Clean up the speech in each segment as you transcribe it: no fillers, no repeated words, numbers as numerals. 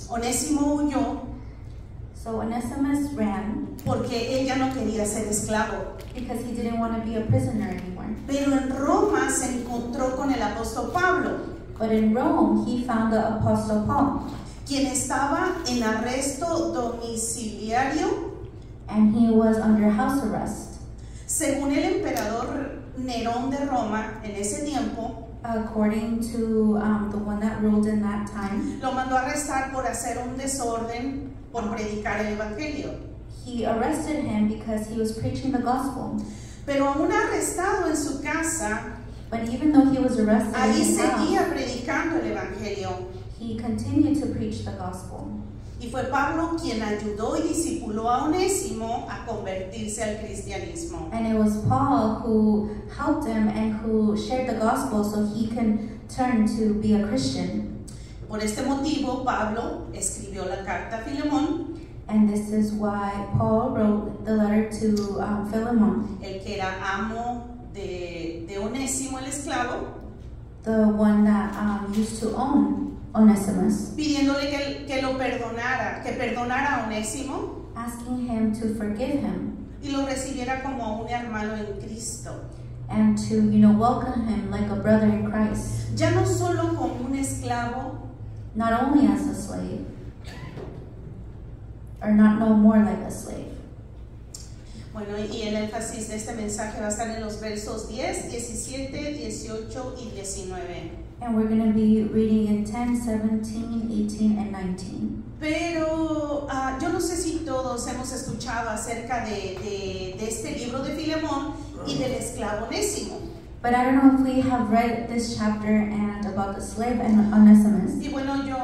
Onésimo huyó So Onesimus ran porque él ya no quería ser esclavo. because he didn't want to be a prisoner anymore. Pero en Roma se encontró con el apóstol Pablo, But in Rome, he found the Apostle Paul, quien estaba en arresto domiciliario, and he was under house arrest. según el emperador Nerón de Roma en ese tiempo. According to the one that ruled in that time, Lo mandó a arrestar por hacer un desorden, por predicar el evangelio. he arrested him because he was preaching the gospel. Pero aún arrestado en su casa, But even though he was arrested in ahí his house, seguía predicando el evangelio. he continued to preach the gospel. Y fue Pablo quien ayudó y discipuló a Onésimo a convertirse al cristianismo. And it was Paul who helped him and who shared the gospel so he can turn to be a Christian. Por este motivo, Pablo escribió la carta a Filemón, And this is why Paul wrote the letter to Philemon, el que era amo de Onésimo el esclavo, the one that used to own Onesimus, pidiéndole que lo perdonara, que perdonara a Onésimo asking him to forgive him y lo recibiera como a un hermano en Cristo. and to, welcome him like a brother in Christ, Ya no solo como un esclavo, not only as a slave, or not no more like a slave. Bueno, y el énfasis de este mensaje va a estar en los versos 10, 17, 18 y 19. And we're going to be reading in 10, 17, 18, and 19. Pero yo no sé si todos hemos escuchado acerca de este libro de Filemón y del esclavo Onésimo. But I don't know if we have read this chapter and about the slave and Onesimus. Y bueno, yo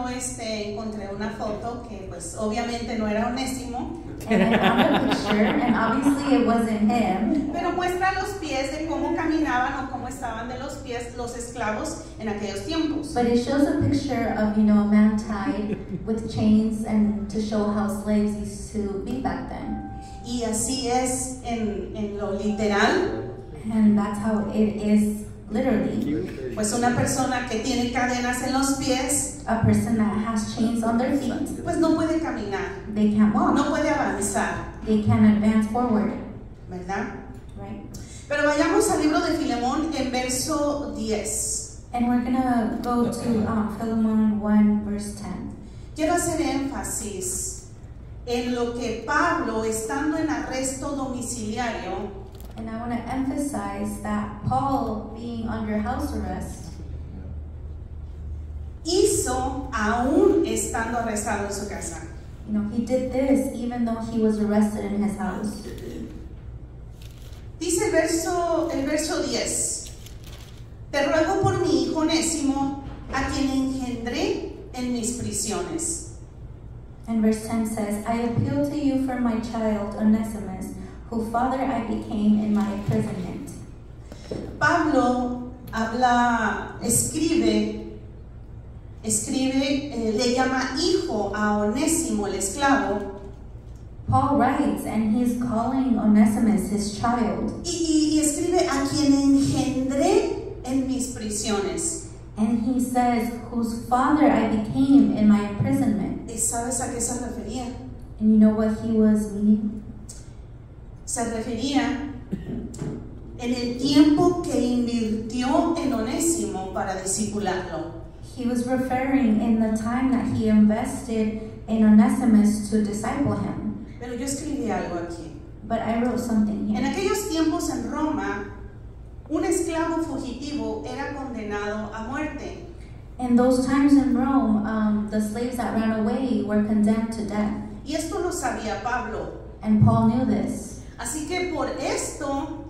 encontré una foto que pues obviamente no era Onésimo, And I found a picture, and obviously it wasn't him. pero muestra los pies de cómo caminaban o cómo estaban de los pies los esclavos en aquellos tiempos. But it shows a picture of, a man tied with chains and to show how slaves used to be back then. Y así es en lo literal. And that's how it is literally. Pues una persona que tiene cadenas en los pies, A person that has chains on their feet, pues no puede caminar, they can't walk. no puede avanzar, They can't advance forward, ¿verdad? right? Pero vayamos al libro de Filemón en verso 10. And we're going to go to Philemon 1, verse 10. Quiero hacer énfasis en lo que Pablo, estando en arresto domiciliario, And I want to emphasize that Paul, being under house arrest, hizo aún estando arrestado en su casa. he did this even though he was arrested in his house. Dice el verso 10. Te ruego por mi hijo Onésimo, a quien engendré en mis prisiones. And verse 10 says, I appeal to you for my child Onesimus, whose father I became in my imprisonment. Pablo escribe, le llama hijo a Onésimo el esclavo, Paul writes, and he's calling Onesimus his child. y escribe a quien engendré en mis prisiones. And he says, whose father I became in my imprisonment. ¿Y sabes a qué se refería? And you know what he was meaning? Se refería en el tiempo que invirtió en Onésimo para discipularlo. He was referring in the time that he invested in Onesimus to disciple him. Pero yo escribí algo aquí. But I wrote something En here. aquellos tiempos en Roma, un esclavo fugitivo era condenado a muerte. In those times in Rome, the slaves that ran away were condemned to death. Y esto lo sabía Pablo. And Paul knew this. Así que por esto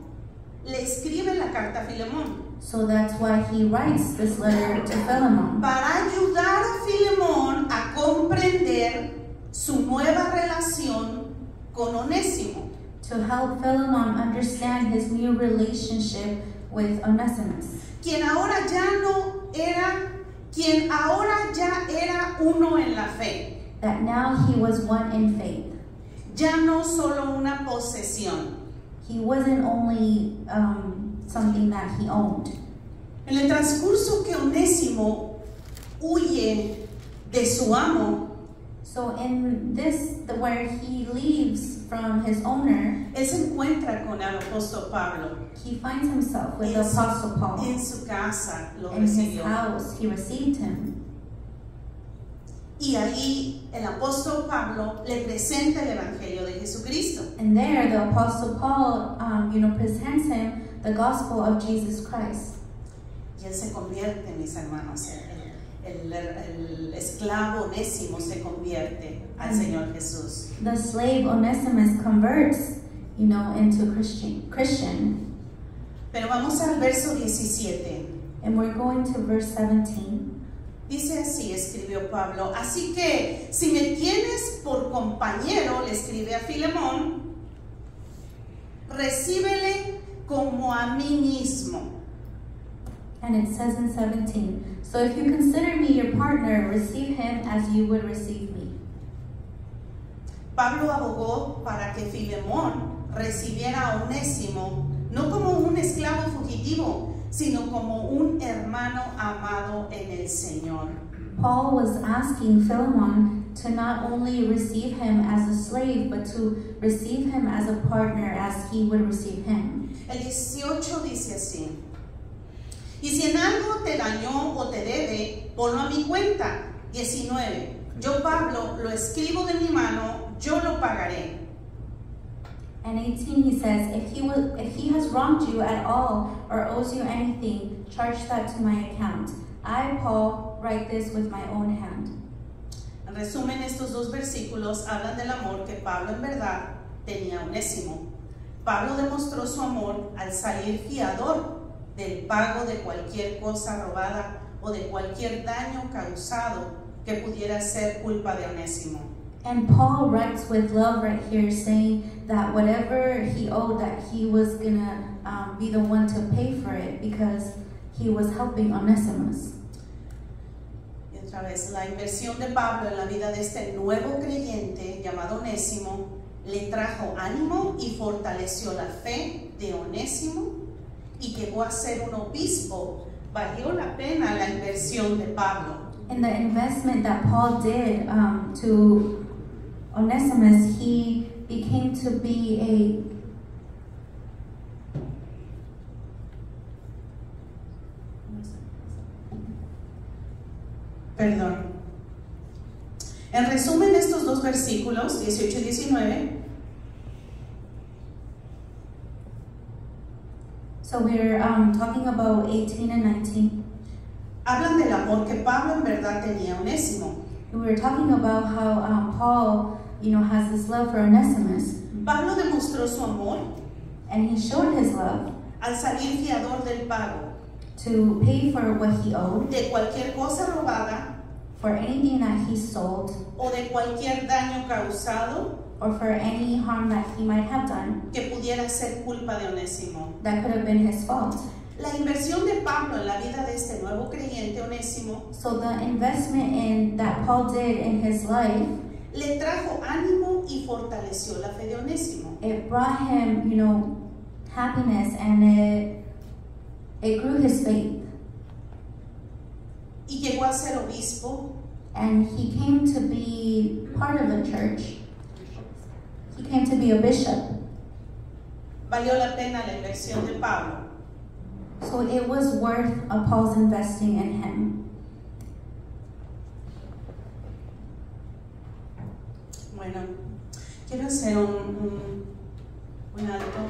le escribe la carta a Filemón, So that's why he writes this letter to Philemon, para ayudar a Filemón a comprender su nueva relación con Onésimo. to help Philemon understand his new relationship with Onesimus, quien ahora ya era uno en la fe, that now he was one in faith. ya no solo una posesión. He wasn't only something that he owned. En el transcurso que Onésimo huye de su amo, So in this, where he leaves from his owner, él se encuentra con el apóstol Pablo. he finds himself with the Apostle Paul. En su casa lo In his recibió. house, he received him. Y ahí el apóstol Pablo le presenta el Evangelio de Jesucristo. And there, the Apostle Paul, presents him the gospel of Jesus Christ. Y él se convierte, mis hermanos, el esclavo Onésimo se convierte al Señor Jesús. The slave Onesimus converts, into Christian. Pero vamos al verso 17. And we're going to verse 17. Dice así, escribió Pablo: así que si me tienes por compañero, le escribe a Filemón, recíbele como a mí mismo. And it says in 17, so if you consider me your partner, receive him as you would receive me. Pablo abogó para que Filemón recibiera a Onésimo no como un esclavo fugitivo, sino como un hermano amado en el Señor. Paul was asking Philemon to not only receive him as a slave, but to receive him as a partner as he would receive him. El 18 dice así: y si en algo te dañó o te debe, ponlo a mi cuenta. 19. Yo, Pablo, lo escribo de mi mano, yo lo pagaré. And 18 he says, if he has wronged you at all or owes you anything, charge that to my account. I, Paul, write this with my own hand. En resumen, estos dos versículos hablan del amor que Pablo en verdad tenía a Onésimo. Pablo demostró su amor al salir fiador del pago de cualquier cosa robada o de cualquier daño causado que pudiera ser culpa de Onésimo. And Paul writes with love right here, saying that whatever he owed, that he was gonna be the one to pay for it because he was helping Onesimus. Y otra vez, la inversión de Pablo en la vida de este nuevo creyente llamado Onésimo le trajo ánimo y fortaleció la fe de Onésimo y llegó a ser un obispo. Valió la pena la inversión de Pablo. And the investment that Paul did to Onesimus, he became to be Perdón. En resumen, estos dos versículos, 18 y 19, so we're talking about 18 and 19. hablan del amor que Pablo en verdad tenía a Onésimo. We were talking about how Paul, has this love for Onesimus, Pablo demostró su amor and he showed his love al salir fiador del pago to pay for what he owed, de cualquier cosa robada for anything that he sold, o de cualquier daño causado or for any harm that he might have done que pudiera ser culpa de Onésimo. that could have been his fault. La inversión de Pablo en la vida de este nuevo creyente Onésimo So the investment that Paul did in his life, le trajo ánimo y fortaleció la fe de Onésimo. it brought him, happiness, and it grew his faith. Y llegó a ser obispo. And he came to be part of the church. He came to be a bishop. Valió la pena la inversión de Pablo. So it was worth Paul's investing in him. Bueno, quiero hacer un alto.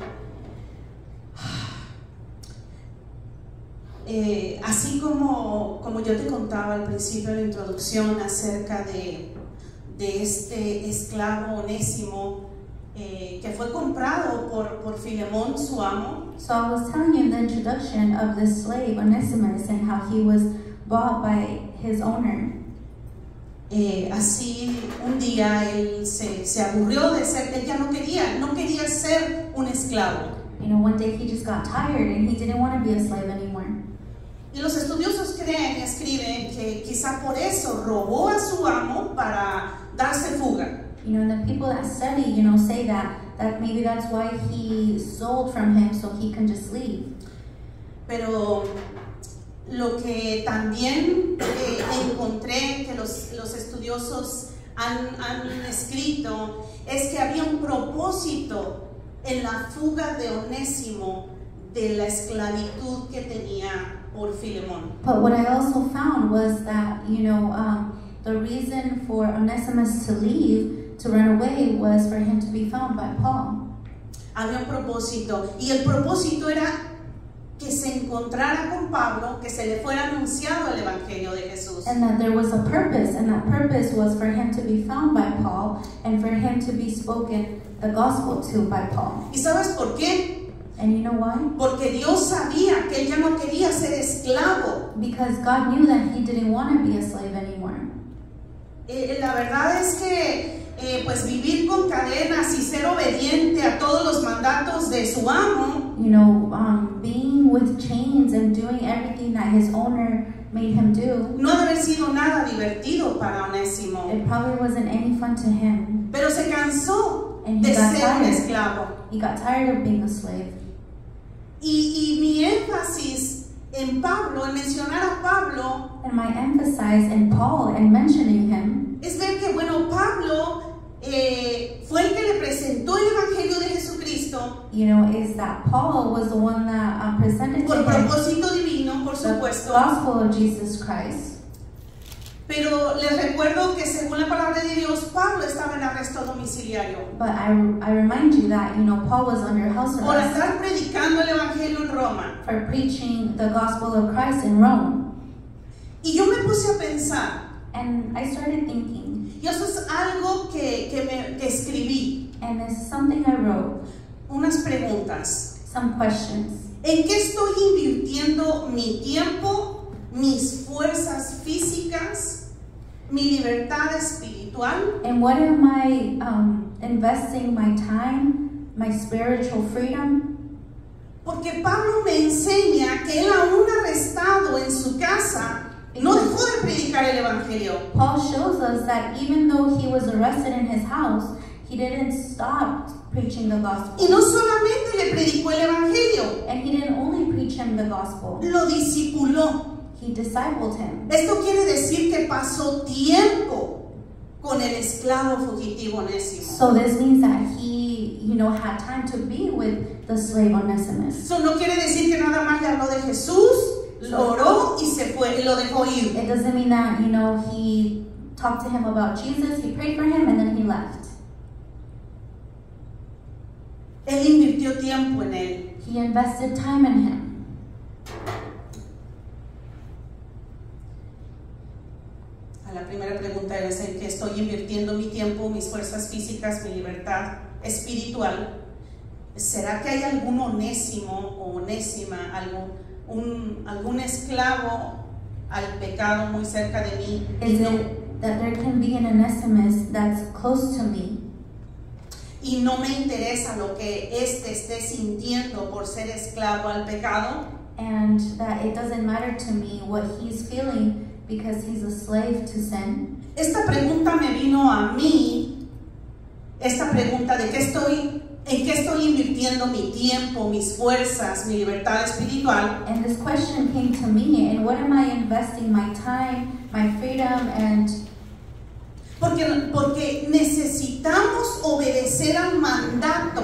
Así como yo te contaba al principio de la introducción acerca de este esclavo Onésimo que fue comprado por Filemón, su amo. So I was telling you in the introduction of this slave, Onesimus, and how he was bought by his owner. Así un día él se aburrió de ser, él ya no quería ser un esclavo. One day he just got tired and he didn't want to be a slave anymore. Y los estudiosos escriben que quizá por eso robó a su amo para darse fuga. And the people that study, say that maybe that's why he sold from him so he can just leave. Pero lo que también encontré que los estudiosos han escrito es que había un propósito en la fuga de Onésimo de la esclavitud que tenía por Filemón. But what I also found was that, the reason for Onesimus to leave, to run away, was for him to be found by Paul. Había un propósito, y el propósito era que se encontrara con Pablo, que se le fuera anunciado el Evangelio de Jesús. And that there was a purpose, and that purpose was for him to be found by Paul, and for him to be spoken the gospel to by Paul. ¿Y sabes por qué? And you know why? Porque Dios sabía que él ya no quería ser esclavo. Because God knew that he didn't want to be a slave anymore. La verdad es que pues vivir con cadenas y ser obediente a todos los mandatos de su amo, being with chains and doing everything that his owner made him do, no ha de haber sido nada divertido para Onésimo. it probably wasn't any fun to him. Pero se cansó And de he got ser un tired. esclavo. He got tired of being a slave. Y mi énfasis en Pablo, en mencionar a Pablo, And my emphasis in Paul and mentioning him es ver que, Pablo fue el que le presentó el Evangelio de Jesucristo is that Paul was the one that presented por to him propósito divino, por the supuesto. gospel of Jesus Christ. Pero les recuerdo que según la palabra de Dios, Pablo estaba en arresto domiciliario But I remind you that, Paul was under house por arrest estar predicando el Evangelio en Roma. for preaching the gospel of Christ in Rome. Y yo me puse a pensar, And I started thinking, y eso es algo que escribí, and this is something I wrote, unas preguntas. some questions. ¿En qué estoy invirtiendo mi tiempo, mis fuerzas físicas, mi libertad espiritual? And what am I investing my time, my spiritual freedom? Porque Pablo me enseña que él aún arrestado en su casa no dejó de predicar el Evangelio. Paul shows us that even though he was arrested in his house, he didn't stop preaching the gospel. Y no solamente le predicó el Evangelio, And he didn't only preach him the gospel, lo discipuló. he discipled him. Esto quiere decir que pasó tiempo con el esclavo fugitivo Onésimo. So this means that he, had time to be with the slave Onesimus. Eso no quiere decir que nada más le habló de Jesús, lo oró y se fue, y lo dejó ir. It doesn't mean that, he talked to him about Jesus, he prayed for him, and then he left. Él invirtió tiempo en él. He invested time in him. La primera pregunta es: ¿en qué estoy invirtiendo mi tiempo, mis fuerzas físicas, mi libertad espiritual? ¿Será que hay algún Onésimo o Onésima, algún esclavo al pecado muy cerca de mí? Is it that there can be an Onesimus that's close to me, Y no me interesa lo que esté sintiendo por ser esclavo al pecado. and that it doesn't matter to me what he's feeling because he's a slave to sin? Esta pregunta me vino a mí, esta pregunta de en qué estoy invirtiendo mi tiempo, mis fuerzas, mi libertad espiritual. And this question came to me, and what am I investing my time, my freedom, and Porque necesitamos obedecer al mandato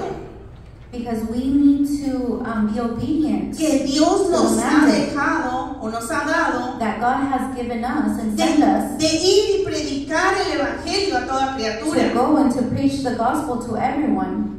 because we need to be obedient que Dios nos ha dejado o nos ha dado that God has given us and sent us de ir y predicar el Evangelio a toda to criatura. go and to preach the gospel to everyone.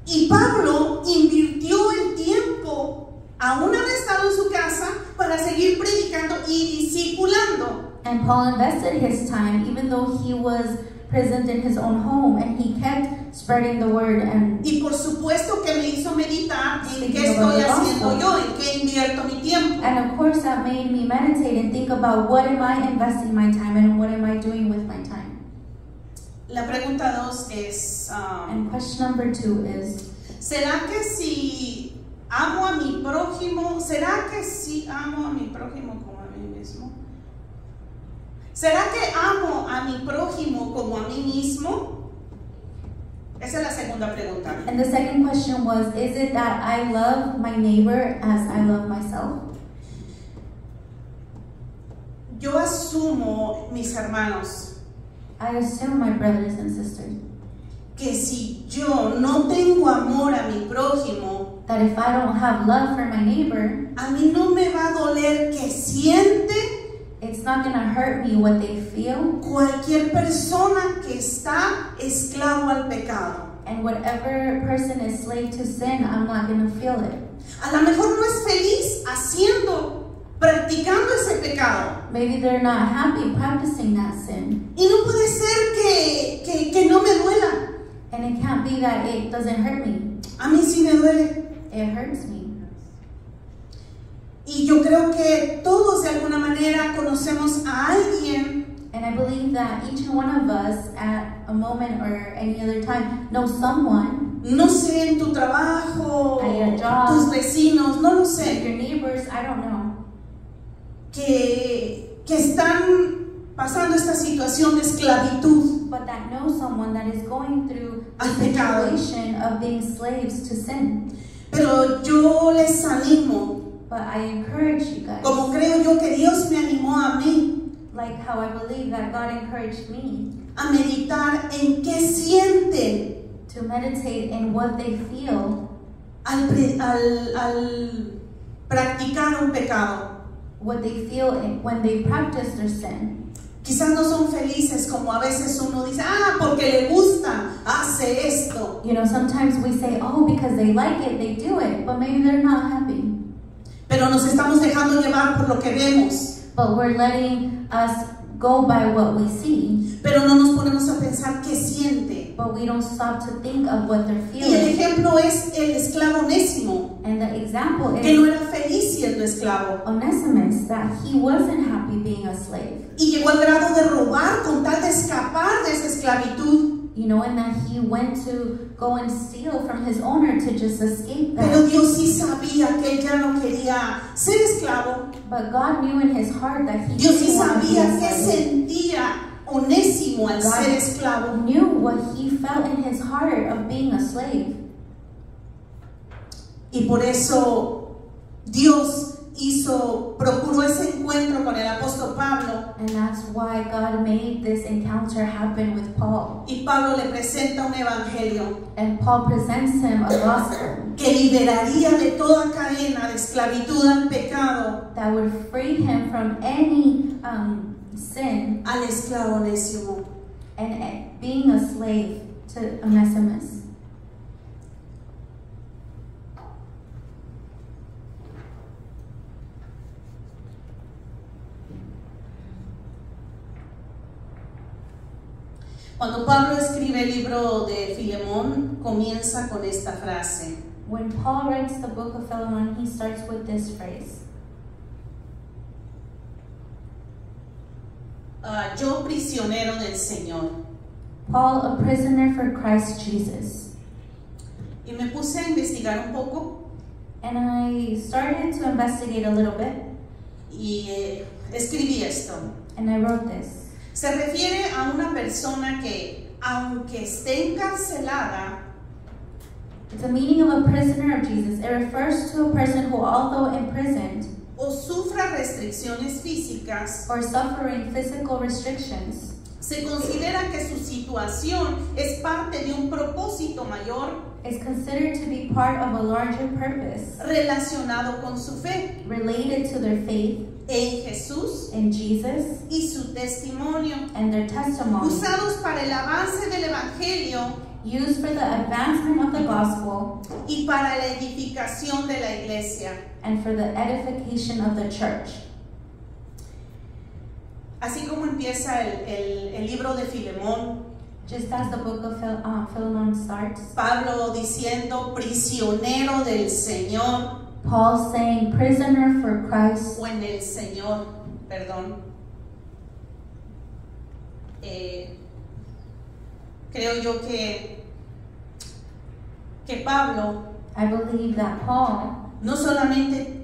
Y Pablo invirtió el tiempo, aún arrestado en su casa, para seguir predicando y discipulando. And Paul invested his time, even though he was present in his own home, and he kept spreading the word. And Y por supuesto que me hizo meditar en Speaking qué about estoy the haciendo gospel. yo, en qué invierto mi tiempo. of course that made me meditate and think about what am I investing my time in and what am I doing with my time. La pregunta 2 es, And question number 2 is, ¿será que si amo a mi prójimo, será que si amo a mi prójimo como a mí mismo? ¿Será que amo a mi prójimo como a mí mismo? Esa es la segunda pregunta. and the second question was, is it that I love my neighbor as I love myself? Yo asumo, mis hermanos, I assume, my brothers and sisters, que si yo no tengo amor a mi prójimo, that if I don't have love for my neighbor, a mí no me va a doler que siente it's not going to hurt me what they feel. cualquier persona que está esclavo al pecado. And whatever person is slave to sin, I'm not going to feel it. A lo mejor no es feliz practicando ese pecado. Maybe they're not happy practicing that sin. Y no puede ser que no me duela. And it can't be that it doesn't hurt me. A mí sí me duele. It hurts me. Y yo creo que todos de alguna manera conocemos a alguien And I believe that each and one of us at a moment or any other time know someone, no sé, en tu trabajo, at your job, tus vecinos, no lo sé, your neighbors, I don't know, que están pasando esta situación de esclavitud but that know someone that is going through al the pecado. situation of being slaves to sin. Pero yo les animo, But I encourage you guys, como creo yo que Dios me animó a mí, like how I believe that God encouraged me, a meditar en qué sienten to meditate in what they feel al practicar un pecado. when they practice their sin. Quizás no son felices como a veces uno dice, porque le gusta, hace esto. You know, sometimes we say, oh, because they like it, they do it, but maybe they're not happy. Pero nos estamos dejando llevar por lo que vemos. But we're letting us go by what we see, Pero no nos ponemos a pensar qué siente. but we don't stop to think of what they're Y el feeling. ejemplo es el esclavo Onésimo, And the example que no is era feliz siendo esclavo. Onesimus, that he wasn't happy being a slave. Y llegó al grado de robar con tal de escapar de esa esclavitud. You know, and that he went to go and steal from his owner to just escape Pero that. Dios sí sabía que él ya no quería ser esclavo. But God knew in his heart that he Dios sí didn't want to be a sabía qué slave. sentía Onésimo al ser esclavo. Knew what he felt in his heart of being a slave. Y por eso Dios procuró ese encuentro con el apóstol Pablo. And that's why God made this encounter happen with Paul. Y Pablo le presenta un evangelio And Paul presents him a gospel que liberaría de toda cadena de esclavitud al pecado that would free him from any sin al esclavo Onésimo. and being a slave to Onesimus. Cuando Pablo escribe el libro de Filemón, comienza con esta frase. When Paul writes the book of Philemon, he starts with this phrase. Yo prisionero del Señor. Paul, a prisoner for Christ Jesus. Y me puse a investigar un poco And I started to investigate a little bit, y escribí esto. and I wrote this. Se refiere a una persona que, aunque esté encarcelada, It's a meaning of a prisoner of Jesus. It refers to a person who, although imprisoned o sufra restricciones físicas, or suffering physical restrictions, se considera que su situación es parte de un propósito mayor is considered to be part of a larger purpose relacionado con su fe related to their faith en Jesús in Jesus y su testimonio, and their testimony, usados para el avance del Evangelio used for the advancement of the gospel y para la edificación de la iglesia. and for the edification of the church. Así como empieza el libro de Filemón, Just as the book of Philemon starts, Pablo diciendo prisionero del Señor, Paul saying prisoner for Christ, o en el Señor, perdón. Creo yo que Pablo I believe that Paul, no solamente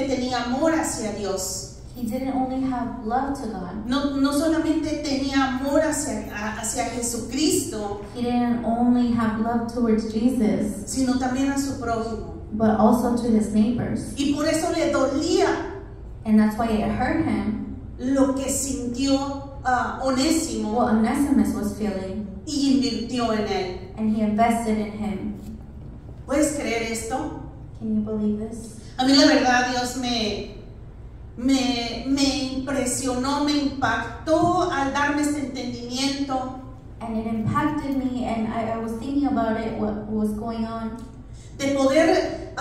tenía amor hacia Dios, he didn't only have love to God, no solamente tenía amor hacia Jesucristo, he didn't only have love towards Jesus, sino también a su prójimo. but also to his neighbors. Y por eso le dolía And that's why it hurt him lo que sintió Onésimo what Onesimus was feeling, y invirtió en él. and he invested in him. ¿Puedes creer esto? Can you believe this? A mí la verdad Dios me impresionó, me impactó al darme este entendimiento And it impacted me, and I was thinking about it, what was going on, de poder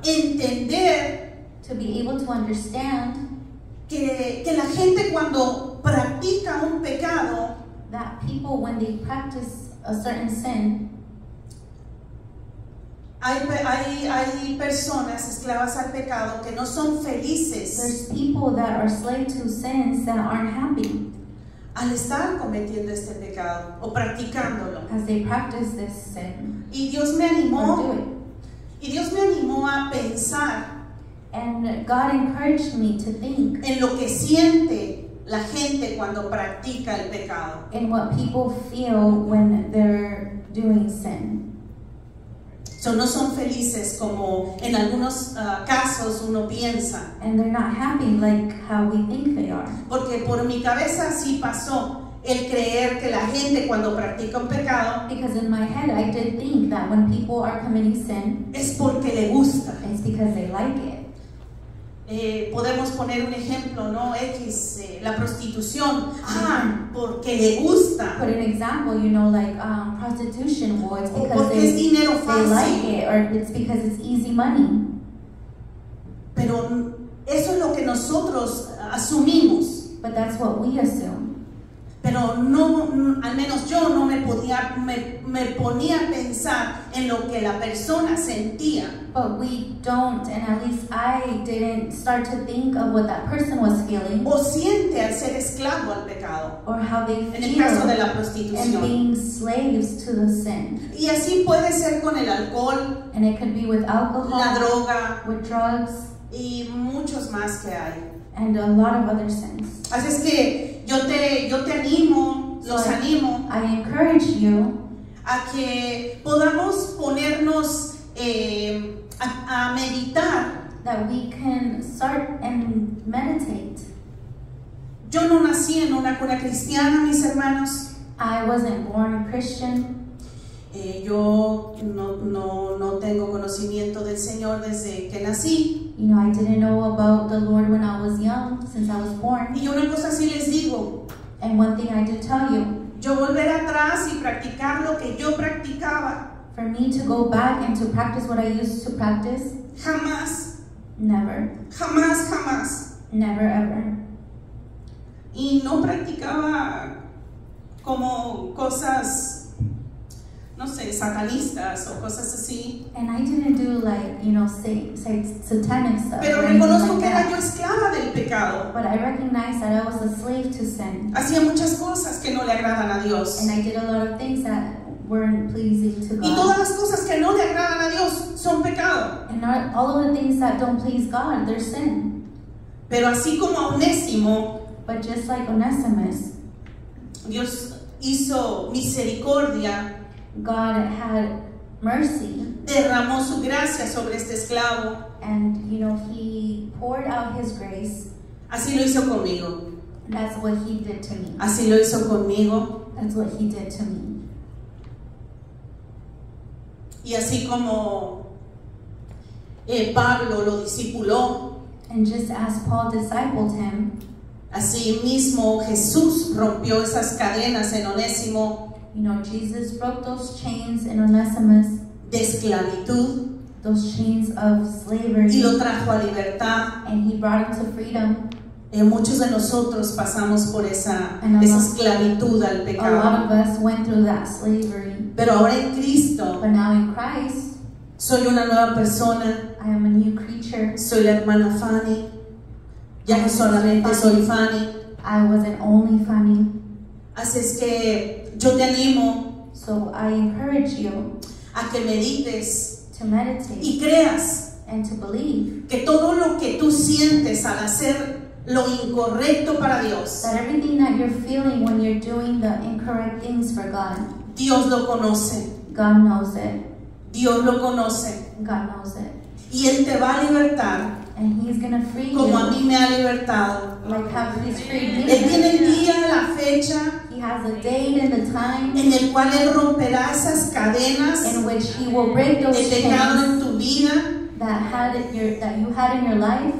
entender to be able to understand que la gente cuando practica un pecado that people, when they practice a certain sin, hay personas esclavas al pecado que no son felices there's people that are slave to sins that aren't happy al estar cometiendo este pecado o practicándolo. as they practice this sin Y Dios me or do animó, it. y Dios me animó a pensar And God encouraged me to think en lo que siente la gente cuando practica el pecado. in what people feel when they're doing sin. So, no son felices como en algunos casos uno piensa, And they're not happy like how we think they are. porque por mi cabeza sí pasó el creer que la gente cuando practica un pecado Because in my head, I did think that when people are committing sin, es porque le gusta. it's because they like it. Podemos poner un ejemplo, ¿no? La prostitución, porque le gusta, Put an example, like prostitution, well, it's o because porque es dinero they like fácil. it, or it's because it's easy money. Pero eso es lo que nosotros asumimos. But that's what we assume. Pero no, al menos yo no me ponía a pensar en lo que la persona sentía. But we don't, and at least I didn't start to think of what that person was feeling O siente al ser esclavo al pecado, or how they en el caso de feel la and prostitución. being slaves to the sin. Y así puede ser con el alcohol, And it could be with la alcohol, droga with drugs, y muchos más que hay. and a lot of other sins. Así es que yo te animo, los animo I encourage you a que podamos ponernos a meditar. that we can start and meditate. Yo no nací en una cuna cristiana, mis hermanos. I wasn't born a Christian. Yo no tengo conocimiento del Señor desde que nací. I didn't know about the Lord when I was young, since I was born. Y una cosa sí les digo, And one thing I did tell you, yo volver atrás y practicar lo que yo practicaba, for me to go back and to practice what I used to practice, jamás, never, jamás, jamás. never ever. Y no practicaba como cosas, no sé, satanistas o cosas así. And I didn't do say satanic stuff. Pero or anything reconozco like que era that. yo esclava del pecado. But I recognized that I was a slave to sin. Hacía muchas cosas que no le agradan a Dios. And I did a lot of things that weren't pleasing to Y todas God. las cosas que no le agradan a Dios son pecado. And not all of the things that don't please God, they're sin. Pero así como a Onésimo, But just like Onesimus, Dios hizo misericordia, God had mercy, derramó su gracia sobre este esclavo. and He poured out His grace. Así lo hizo conmigo. That's what He did to me. Así lo hizo conmigo. That's what He did to me. Y así como Pablo lo discipuló, And just as Paul discipled him, así mismo Jesús rompió esas cadenas en Onésimo Jesus broke those chains in Onesimus, de esclavitud those chains of slavery, y lo trajo a libertad. and He brought him to freedom. Muchos de nosotros pasamos por esa esclavitud al A lot pecado. of us went through that slavery. Pero ahora en Cristo But now in Christ, soy una nueva persona. I am a new creature. Soy la hermana Fanny. Ya no solamente soy Fanny. I wasn't only Fanny. Así es que yo te animo So I encourage you a que medites to meditate y creas and to believe que todo lo que tú sientes al hacer lo incorrecto para Dios, that everything that you're feeling when you're doing the incorrect things for God, Dios lo conoce. God knows it. Dios lo conoce. God knows it. Y Él te va a libertar And He's going to free como a you mí me ha libertado. like how He's freed me. Él tiene el día, la fecha He has a date and a time en el cual Él romperá esas cadenas in which He will break those de pecado chains en tu vida. that you had in your life,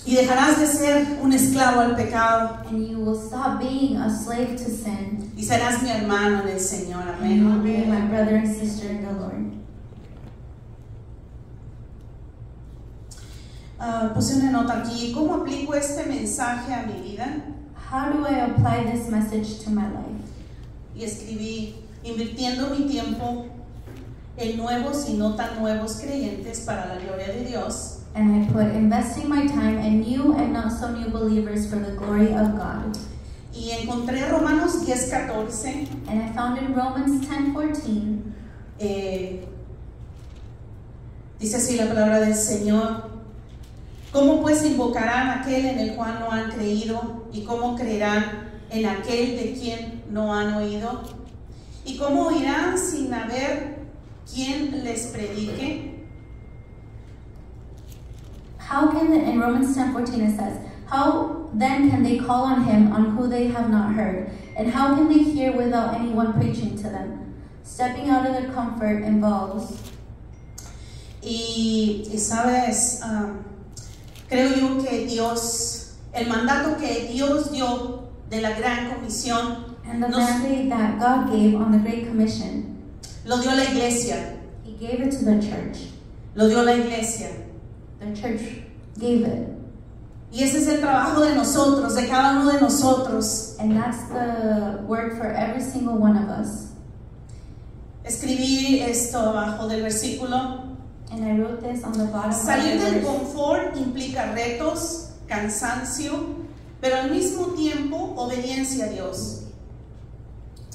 Y dejarás de ser un esclavo al pecado and you will stop being a slave to sin. y serás mi hermano en el Señor. And you will Amén. be my brother and sister in the Lord. Puse una nota aquí. ¿Cómo aplico este mensaje a mi vida? How do I apply this message to my life? Y escribí, invirtiendo mi tiempo en nuevos y no tan nuevos creyentes para la gloria de Dios. And I put investing my time in new and not so new believers for the glory of God. Y encontré Romanos 10:14. And I found in Romans 10:14, Dice así la palabra del Señor. ¿Cómo pues invocarán a aquel en el cual no han creído? ¿Y cómo creerán en aquel de quien no han oído? ¿Y cómo oirán sin haber quien les predique? how can in Romans 10:14 it says, how then can they call on him on who they have not heard? And how can they hear without anyone preaching to them? Stepping out of their comfort involves. Y sabes, creo yo que Dios, el mandato que Dios dio de la gran comisión, And the mandate that God gave on the Great Commission, lo dio la iglesia, He gave it to the church. lo dio la iglesia. The church gave it. Y ese es el trabajo de nosotros, de cada uno de nosotros. And that's the work for every single one of us. Escribí esto abajo del versículo. And I wrote this on the bottom Salir of the del verse. confort implica retos, cansancio, pero al mismo tiempo obediencia a Dios.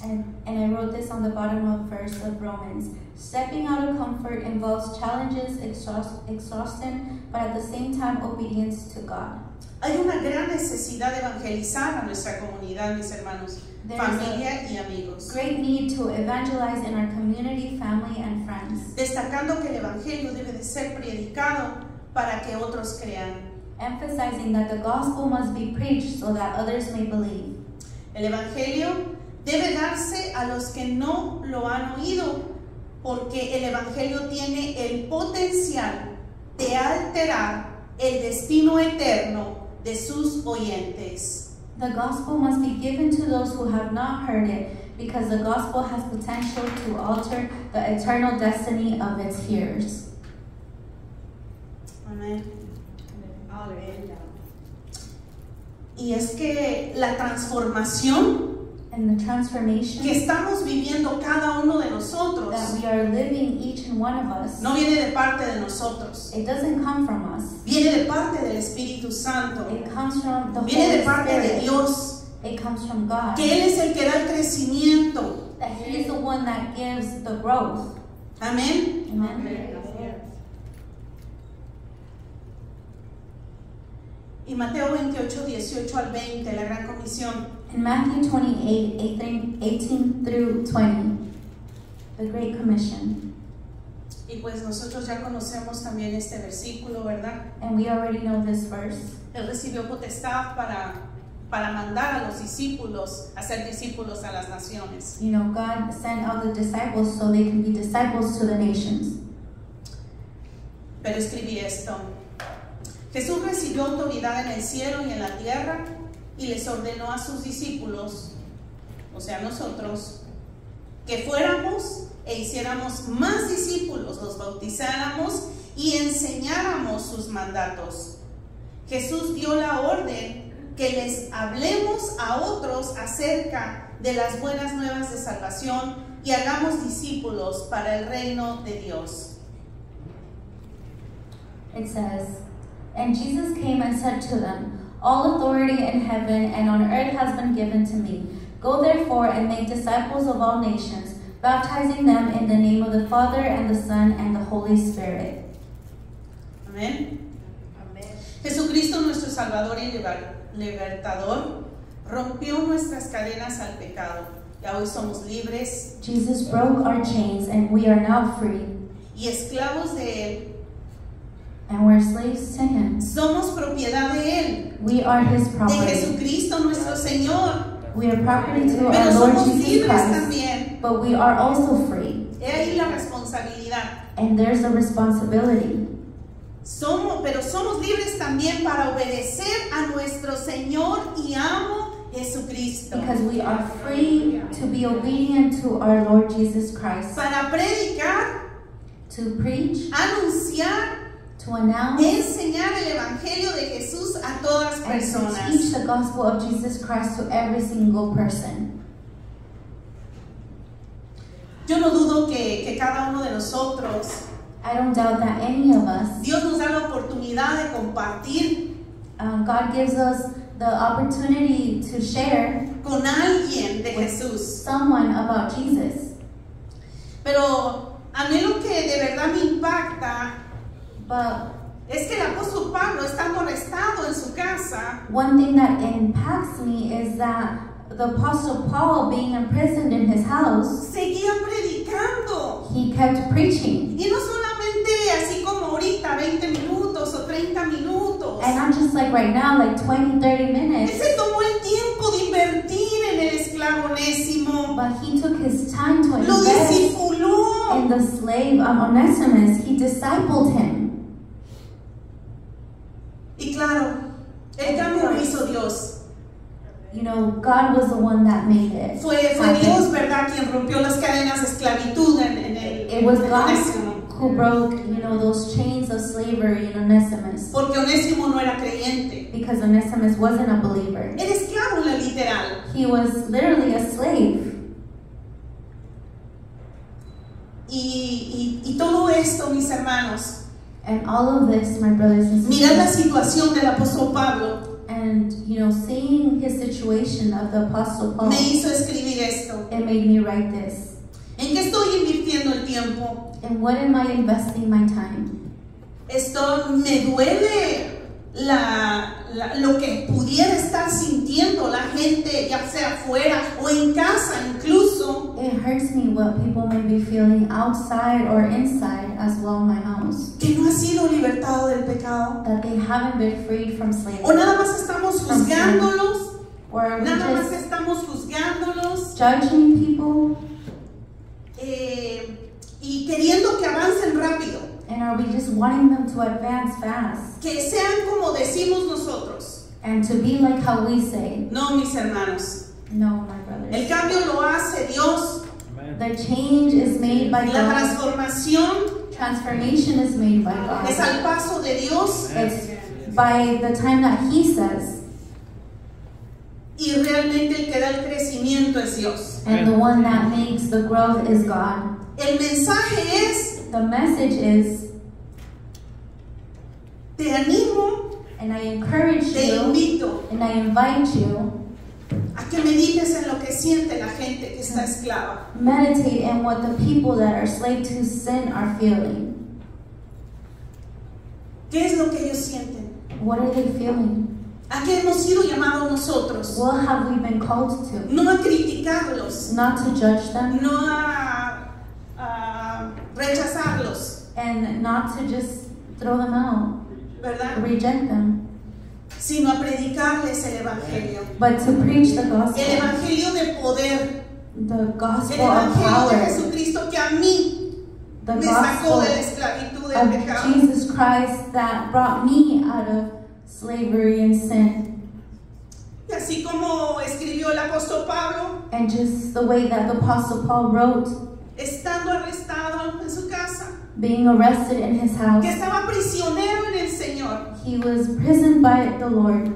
And I wrote this on the bottom of verse of Romans. Stepping out of comfort involves challenges, exhaustion, but at the same time obedience to God. Hay una gran necesidad de evangelizar a nuestra comunidad, mis hermanos, There is familia y amigos. Great need to evangelize in our community, family, and friends. Destacando que el evangelio debe de ser predicado para que otros crean. Emphasizing that the gospel must be preached so that others may believe. El evangelio debe darse a los que no lo han oído, porque el evangelio tiene el potencial de alterar el destino eterno de sus oyentes. The gospel must be given to those who have not heard it, because the gospel has potential to alter the eternal destiny of its hearers. Amén. Y es que la transformación And the transformation que estamos viviendo cada uno de nosotros that we are living, each and one of us, no viene de parte de nosotros, it doesn't come from us. viene de parte del Espíritu Santo, It comes from the viene Holy de parte de Spirit. Dios, It comes from God. que Él es el que da el crecimiento. That He is the one that gives the growth. Amén. Amen. Y Mateo 28, 18 al 20, la gran comisión. In Matthew 28, 18 through 20, the Great Commission. Y pues nosotros ya conocemos también este versículo, ¿verdad? And we already know this verse. Él recibió potestad para mandar a los discípulos a ser discípulos a las naciones. You know, God sent out the disciples so they can be disciples to the nations. Pero escribí esto. Jesús recibió autoridad en el cielo y en la tierra y les ordenó a sus discípulos, o sea, nosotros, que fuéramos e hiciéramos más discípulos, los bautizáramos y enseñáramos sus mandatos. Jesús dio la orden que les hablemos a otros acerca de las buenas nuevas de salvación y hagamos discípulos para el reino de Dios. It says, and Jesus came and said to them, all authority in heaven and on earth has been given to me. Go therefore and make disciples of all nations, baptizing them in the name of the Father and the Son and the Holy Spirit. Amén. Jesucristo, nuestro Salvador y libertador, rompió nuestras cadenas al pecado. Ya hoy somos libres Jesus broke our chains and we are now free. y esclavos de Él. And we're slaves to Him. Somos propiedad de Él, We are His de property. Jesucristo nuestro Señor. We are property to Pero our Lord somos Jesus libres Christ. también. But we are also free. He ahí la responsabilidad. And there's a responsibility. Pero somos libres también para obedecer a nuestro Señor y amo Jesucristo. Because we are free to be obedient to our Lord Jesus Christ. Para predicar, To preach, anunciar, to announce, enseñar el Evangelio de Jesús a todas and to personas. teach the gospel of Jesus Christ to every single person. Yo no dudo que cada uno de nosotros, I don't doubt that any of us, Dios nos da la oportunidad de compartir God gives us the opportunity to share con alguien de Jesús. someone about Jesus. Pero a mí lo que de verdad me impacta But es que el apóstol Pablo, estando arrestado en su casa, one thing that impacts me is that the Apostle Paul, being imprisoned in his house, seguía predicando. he kept preaching. Y no solamente así como ahorita, 20 minutos o 30 minutos. And not just like right now, like 20, 30 Él minutes, se tomó el tiempo de invertir en el esclavo Onésimo. but he took his time to Lo invest discipuló. in the slave Onesimus. He discipled him. Y claro, el cambio lo hizo Dios. You know, God was the one that made it. Fue happen. Dios, ¿verdad?, quien rompió las cadenas de esclavitud en It was en God Onésimo. who broke, you know, those chains of slavery in Onesimus. Porque Onésimo no era creyente. Because Onesimus wasn't a believer. Era esclavo en la literal. He was literally a slave. Y todo esto, mis hermanos, And all of this, my brothers and mirad la sisters, situación del apóstol Pablo, and, you know, seeing his situation of the Apostle Paul, me hizo escribir esto. it made me write this. ¿En qué estoy invirtiendo el tiempo? And what am I investing my time? Esto me duele lo que pudiera estar sintiendo la gente, ya sea afuera o en casa incluso, It hurts me what people may be feeling outside or inside as well in my house. que no ha sido libertado del pecado. That they haven't been freed from O slavery. nada más estamos juzgándolos, Or are we nada más just estamos juzgándolos judging people? y queriendo que avancen rápido, And are we just wanting them to advance fast? que sean como decimos nosotros. And to be like how we say? No, mis hermanos, No, my el brothers. cambio lo hace Dios, The change is made by la God. transformación Transformation is made by es God. al paso de Dios. It's by the time that He says. Y realmente el que da el crecimiento es Dios. And the one that makes the growth is God. El mensaje es, The message is, te animo, and I encourage te you, invito and I invite you, a que medites en lo que siente la gente que está esclava. meditate in what the people that are slave to sin are feeling. ¿Qué es lo que ellos sienten? What are they feeling? ¿A qué hemos sido llamados nosotros? What have we been called to? No a criticarlos, Not to judge them, no a rechazarlos, and not to just throw them out, ¿verdad? reject them, Sino a predicarles el Evangelio. but to preach the El gospel, Evangelio de poder, the el gospel of Evangelio de power, Jesucristo que a mí the me sacó gospel de la esclavitud del of pecado. Jesus Christ that brought me out of slavery and sin. Y así como escribió el apóstol Pablo, And just the way that the Apostle Paul wrote, estando arrestado en su casa, being arrested in his house, que estaba prisionero en el Señor. he was imprisoned by the Lord.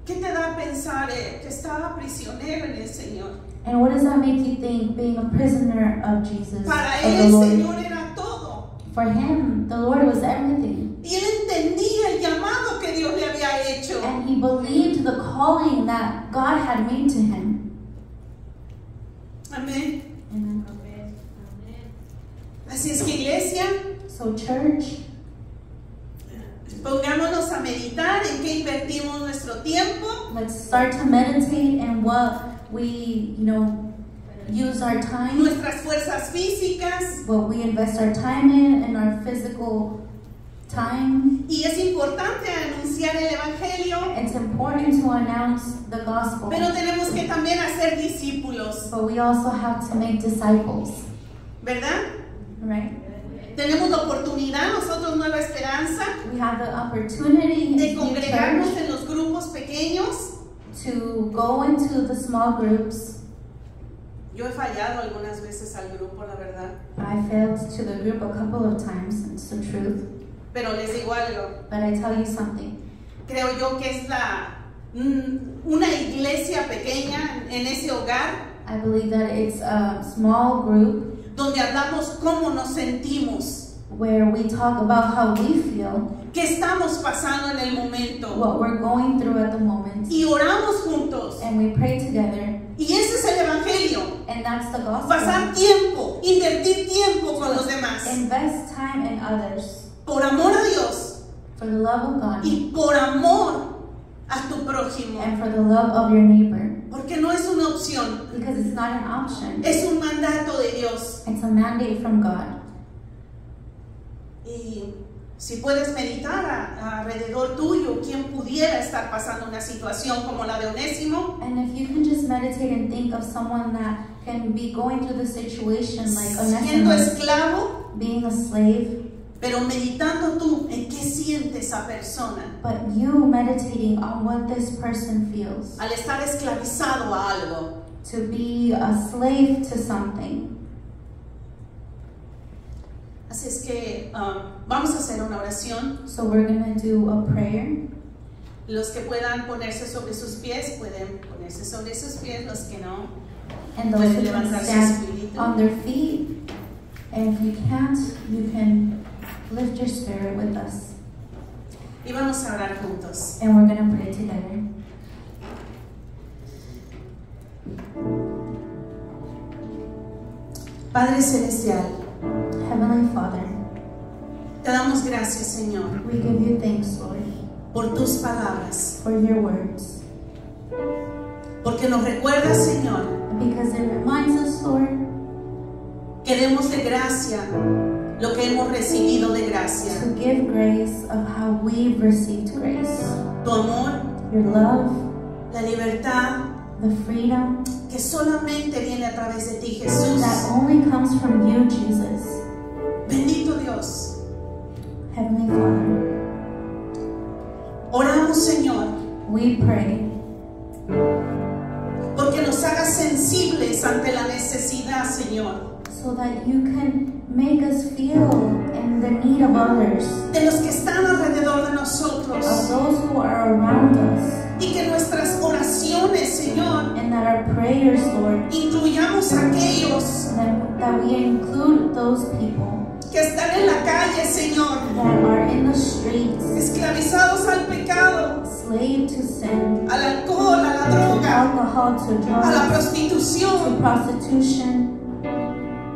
¿Qué te da a pensar que estaba prisionero en el Señor? And what does that make you think, being a prisoner of Jesus, Para of él the el Lord? Señor era todo. For him, the Lord was everything. Y él entendía el llamado que Dios le había hecho. And he believed the calling that God had made to him. Amén. Amen. Así es que, iglesia, So church, pongámonos a meditar en qué invertimos nuestro tiempo. let's start to meditate in what we, use our time, Nuestras fuerzas físicas, what we invest our time in, and our physical time. Y es importante anunciar el Evangelio, It's important to announce the gospel. pero tenemos que también hacer discípulos, But we also have to make disciples, ¿verdad? right? Tenemos la oportunidad, nosotros Nueva Esperanza, We have the opportunity de in the congregarnos church en los grupos pequeños. to go into the small groups. Yo he fallado algunas veces al grupo, la verdad, I failed to the group a couple of times, it's the truth. pero les digo algo, But I tell you something. creo yo que es una iglesia pequeña en ese hogar I believe that it's a small group donde hablamos cómo nos sentimos, where we talk about how we feel, qué estamos pasando en el momento, what we're going through at the moment, y oramos juntos. and we pray together. Y ese es el Evangelio, And that's the gospel. pasar tiempo, invertir tiempo con los demás, Invest time in others por amor a Dios for the love of God y por amor a tu prójimo, and for the love of your neighbor. porque no es una opción, Because it's not an option. es un mandato de Dios. It's a mandate from God. Y si puedes meditar alrededor tuyo, quién pudiera estar pasando una situación como la de Onésimo, And if you can just meditate and think of someone that can be going through the situation like siendo Onesimus, esclavo, being a slave, pero meditando tú en qué siente esa persona but you meditating on what this person feels, al estar esclavizado a algo. to be a slave to something. Así es que vamos a hacer una oración. So we're going to do a prayer. Los que puedan ponerse sobre sus pies, pueden ponerse sobre sus pies. Los que no, And those who pueden can levantar su stand espíritu. on their feet. And if you can't, you can lift your spirit with us. Y vamos a orar juntos. And we're going to pray together. Padre Celestial, Heavenly Father, te damos gracias, Señor, we give you thanks, Lord, por tus palabras, for your words. porque nos recuerdas, Señor, Because it reminds us, Lord, que demos de gracia lo que hemos recibido de gracia. to give grace of how we've received grace. Tu amor, Your love, la libertad, the freedom que solamente viene a través de ti, Jesús. that only comes from you, Jesus. Bendito Dios. Heavenly Father, Oramos, Señor, we pray porque nos hagas sensibles ante la necesidad, Señor, so that you can make us feel in the need of others, de los que están alrededor de of nosotros, those who are around us, y que nuestras oraciones, Señor, and that our prayers, Lord, incluyamos a aquellos that we include those people que están en la calle, Señor, that are in the streets, esclavizados al pecado, slave to sin, al alcohol, a la to droga, alcohol, to a la drugs, prostitución. to prostitution.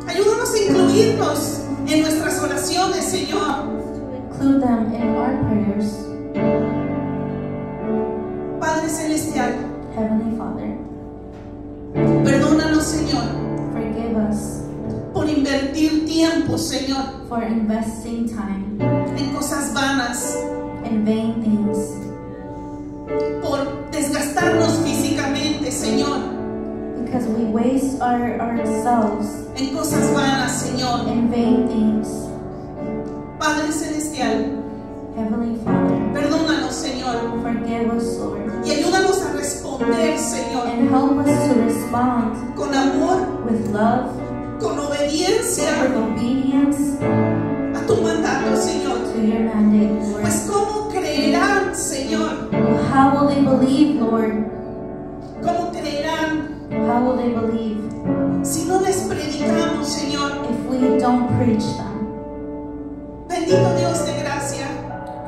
Ayúdanos a incluirnos en nuestras oraciones, Señor. Include them in our prayers. Padre Celestial, Heavenly Father, perdónanos, Señor, forgive us por invertir tiempo, Señor, for investing time en cosas vanas, in vain things, por desgastarnos físicamente, Señor, because we waste ourselves en cosas vanas, Señor. in vain things. Padre Celestial, Heavenly Father, perdónanos, Señor, forgive us, Lord, y ayúdanos a responder, Señor, and help us to respond con amor, with love, con with obediencia obedience a tu mandato, Señor. to your mandate, Lord. Pues ¿cómo creerán, Señor? How will they believe, Lord? ¿Cómo creerán How will they believe si no les predicamos, Señor? if we don't preach them? Bendito Dios de gracia,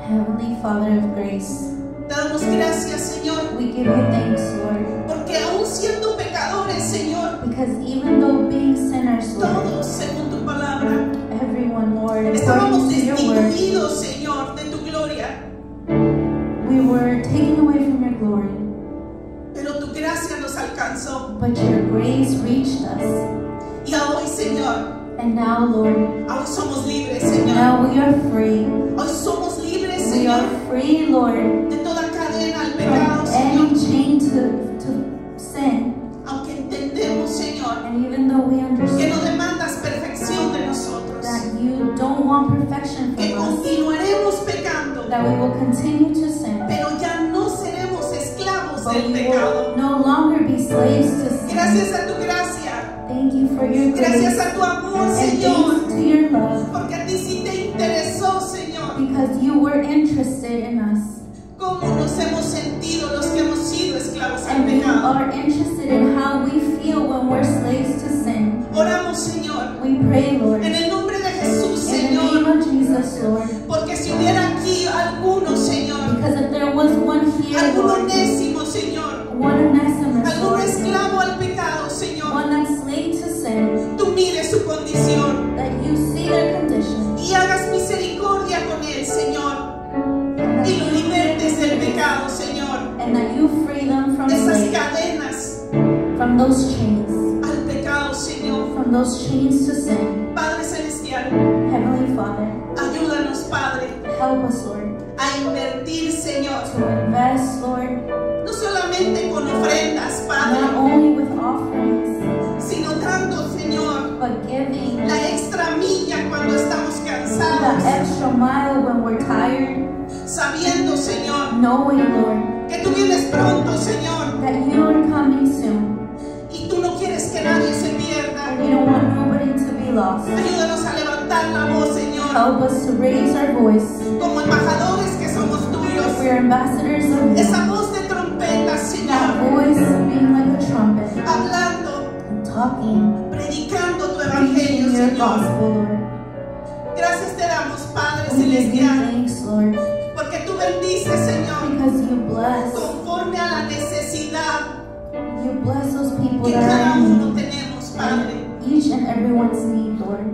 Heavenly Father of grace, te damos gracias, Señor, we give you thanks, Lord, porque aún siendo pecadores, Señor, because even though being sinners, Lord, todos según tu palabra, everyone, Lord, estábamos according to your word, destituidos, Señor, de tu gloria, we were taken away from your glory, pero tu gracia nos alcanzó. but your grace reached us. Y a hoy, Señor, And now, Lord, Hoy somos libres, Señor. now we are free. Hoy somos libres, We Señor, are free, Lord, de toda cadena al pecado, from any Señor. chain to sin. Aunque entendemos, Señor, And even though we que no understand demandas perfección de nosotros, that you don't want perfection que from us, continuaremos pecando, that we will continue to sin, pero ya no seremos esclavos but del we pecado. will no longer be slaves to sin. Gracias a tu gracia, Thank you for your gracias grace a tu amor, and Señor, thanks to your love, porque a ti sí te interesó, Señor, because you were interested in us. cómo nos hemos sentido los que hemos sido esclavos al And you pecado. are interested in how we feel when we're slaves to sin. Oramos, Señor, We pray, Lord, en el nombre de Jesús, in the name Señor, of Jesus, Lord, porque si hubiera aquí alguno, Señor, because if there was one here, alguno Lord, onésimo, Señor, one Onesimus, alguno Lord, esclavo al pecado, Señor, one that's slave to sin, tú mires su condición that you see their condition, y hagas misericordia con él, Señor, and that y lo you libertes del pecado, Señor, and that you free them from de esas slavery, cadenas from those chains, al pecado, Señor. from those chains to sin. Padre Celestial, Heavenly Father, ayúdanos, Padre, help us, Lord, a invertir, Señor, to invest, Lord, no solamente con ofrendas, not Padre, only with offerings, sino dando, Señor, but giving la extra milla cuando estamos that cansados, extra mile when we're tired, sabiendo, Señor, knowing, Lord, que tú vienes pronto, Señor, that you are coming soon, y tú no quieres que nadie se pierda. and you don't want nobody to be lost. Ayúdanos a levantar la voz, Señor, Help us to raise our voice. como embajadores que somos tuyos. We are ambassadors of you. Esa voz de trompeta, That Señor, voice being like a trumpet, hablando, and talking, predicando tu evangelio, preaching your Señor. gospel, Lord. Gracias te damos, Padre We give you Celestial, thanks, Lord, porque tú bendices, Señor, because you bless. conforme a la necesidad You bless those people que that cada are in uno need, tenemos, Padre. and each and everyone's need, Lord.